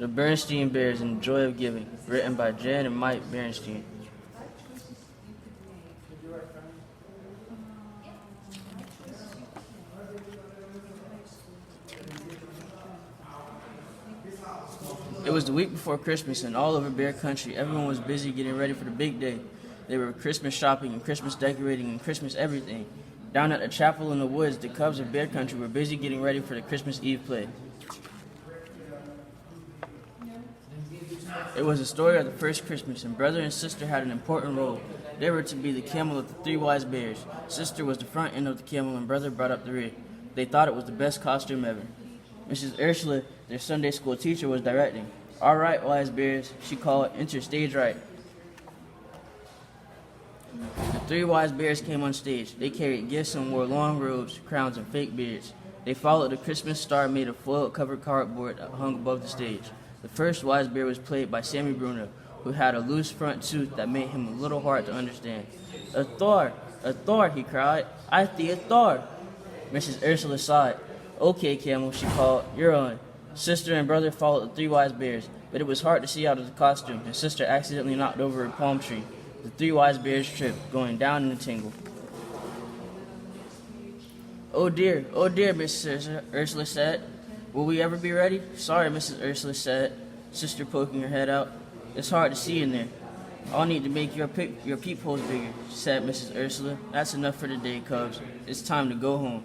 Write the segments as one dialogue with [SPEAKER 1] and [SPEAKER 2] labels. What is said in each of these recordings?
[SPEAKER 1] The Bernstein Bears and the Joy of Giving, written by Jan and Mike Bernstein. It was the week before Christmas, and all over Bear Country, everyone was busy getting ready for the big day. They were Christmas shopping and Christmas decorating and Christmas everything. Down at the chapel in the woods, the Cubs of Bear Country were busy getting ready for the Christmas Eve play. It was the story of the first Christmas, and brother and sister had an important role. They were to be the camel of the three wise bears. Sister was the front end of the camel, and brother brought up the rear. They thought it was the best costume ever. Mrs. Ursula, their Sunday school teacher, was directing. "All right, wise bears," she called, "enter stage right." The three wise bears came on stage. They carried gifts and wore long robes, crowns, and fake beards. They followed the Christmas star made of foil-covered cardboard that hung above the stage. The first wise bear was played by Sammy Bruno, who had a loose front tooth that made him a little hard to understand. "A Thor! A Thor!" he cried. "I see a Thor!" Mrs. Ursula sighed. "Okay, Camel," she called. "You're on." Sister and brother followed the three wise bears, but it was hard to see out of the costume, and sister accidentally knocked over a palm tree. The three wise bears tripped, going down in a tingle. Oh dear, Mrs. Ursula said. "Will we ever be ready?" "Sorry," Mrs. Ursula said, sister poking her head out. "It's hard to see in there." "I'll need to make your peepholes bigger," said Mrs. Ursula. "That's enough for today, Cubs. It's time to go home."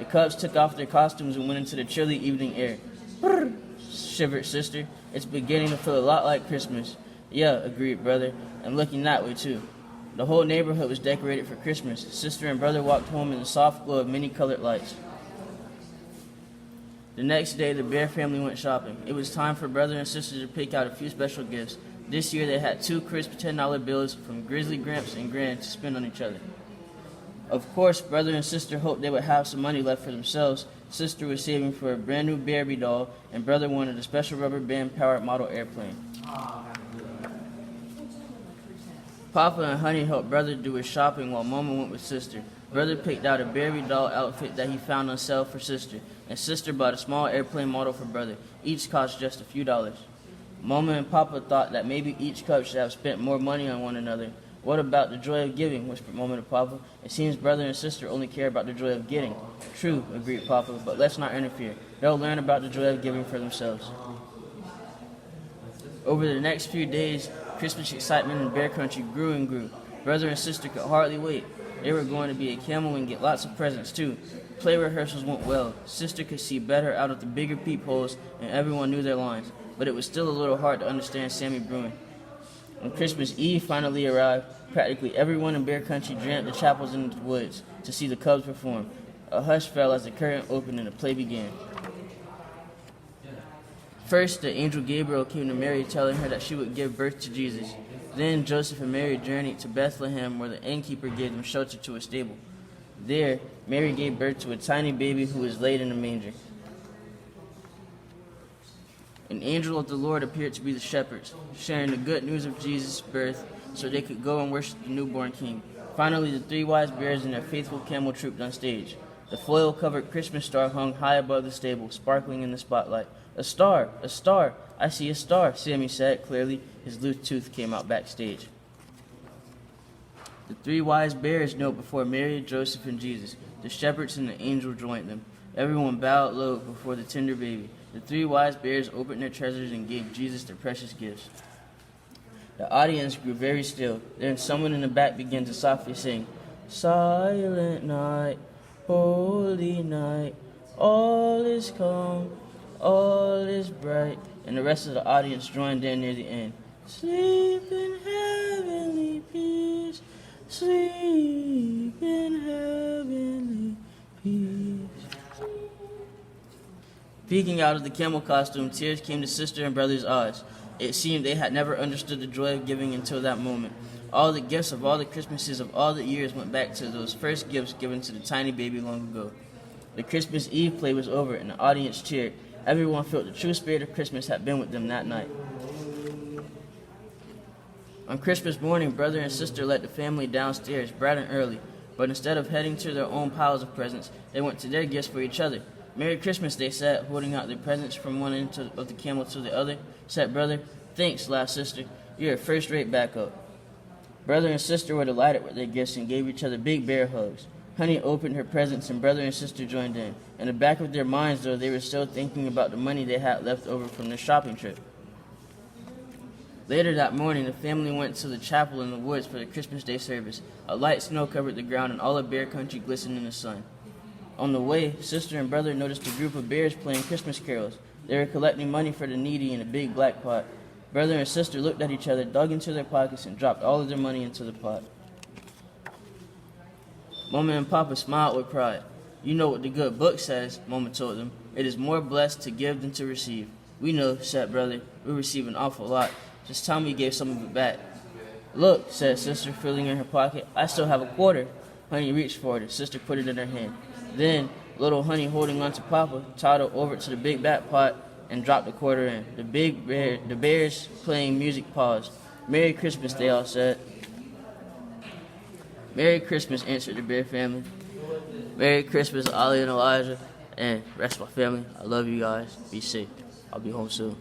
[SPEAKER 1] The Cubs took off their costumes and went into the chilly evening air. "Brr," shivered sister. "It's beginning to feel a lot like Christmas." "Yeah," agreed brother, "and looking that way too." The whole neighborhood was decorated for Christmas. Sister and brother walked home in the soft glow of many-colored lights. The next day, the Bear family went shopping. It was time for brother and sister to pick out a few special gifts. This year, they had 2 crisp $10 bills from Grizzly Gramps and Gran to spend on each other. Of course, brother and sister hoped they would have some money left for themselves. Sister was saving for a brand new Barbie doll, and brother wanted a special rubber band-powered model airplane. Papa and Honey helped brother do his shopping while Mama went with sister. Brother picked out a Barbie doll outfit that he found on sale for sister, and sister bought a small airplane model for brother. Each cost just a few dollars. Mama and Papa thought that maybe each cub should have spent more money on one another. "What about the joy of giving?" whispered Mama to Papa. "It seems brother and sister only care about the joy of getting." "True," agreed Papa, "but let's not interfere. They'll learn about the joy of giving for themselves." Over the next few days, Christmas excitement in Bear Country grew and grew. Brother and sister could hardly wait. They were going to be a camel and get lots of presents, too. Play rehearsals went well. Sister could see better out of the bigger peepholes, and everyone knew their lines. But it was still a little hard to understand Sammy Bruin. When Christmas Eve finally arrived, practically everyone in Bear Country jammed the chapels into the woods to see the Cubs perform. A hush fell as the curtain opened and the play began. First, the angel Gabriel came to Mary telling her that she would give birth to Jesus. Then Joseph and Mary journeyed to Bethlehem, where the innkeeper gave them shelter to a stable. There, Mary gave birth to a tiny baby who was laid in a manger. An angel of the Lord appeared to be the shepherds, sharing the good news of Jesus' birth so they could go and worship the newborn king. Finally, the 3 wise bears and their faithful camel trooped on stage. The foil-covered Christmas star hung high above the stable, sparkling in the spotlight. "A star! A star! I see a star," Sammy said clearly. His loose tooth came out backstage. The 3 wise bears knelt before Mary, Joseph, and Jesus. The shepherds and the angel joined them. Everyone bowed low before the tender baby. The 3 wise bears opened their treasures and gave Jesus their precious gifts. The audience grew very still. Then someone in the back began to softly sing, "Silent night, holy night, all is calm, all is bright." And the rest of the audience joined in near the end. "Sleep in heavenly peace, sleep in heavenly peace." Peeking out of the camel costume, tears came to sister and brother's eyes. It seemed they had never understood the joy of giving until that moment. All the gifts of all the Christmases of all the years went back to those first gifts given to the tiny baby long ago. The Christmas Eve play was over and the audience cheered. Everyone felt the true spirit of Christmas had been with them that night. On Christmas morning, brother and sister led the family downstairs bright and early, but instead of heading to their own piles of presents, they went to their gifts for each other. Merry Christmas, they said, holding out their presents from one end of the camel to the other. Said brother. Thanks, laughed sister. You're a first-rate backup. Brother and sister were delighted with their gifts and gave each other big bear hugs. Honey opened her presents and brother and sister joined in. In the back of their minds, though, they were still thinking about the money they had left over from their shopping trip. Later that morning, the family went to the chapel in the woods for the Christmas Day service. A light snow covered the ground and all of Bear Country glistened in the sun. On the way, sister and brother noticed a group of bears playing Christmas carols. They were collecting money for the needy in a big black pot. Brother and sister looked at each other, dug into their pockets, and dropped all of their money into the pot. Mama and Papa smiled with pride. You know what the good book says, Mama told them. It is more blessed to give than to receive. We know, said brother. We receive an awful lot. Just tell me you gave some of it back. Look, said sister, feeling in her pocket. I still have a quarter. Honey reached for it. Sister put it in her hand. Then, little Honey, holding on to Papa, toddled over to the big back pot and dropped the quarter in. The bears playing music paused. Merry Christmas, they all said. Merry Christmas, answered the bear family. Merry Christmas, Ollie and Elijah, and rest of my family. I love you guys. Be safe. I'll be home soon.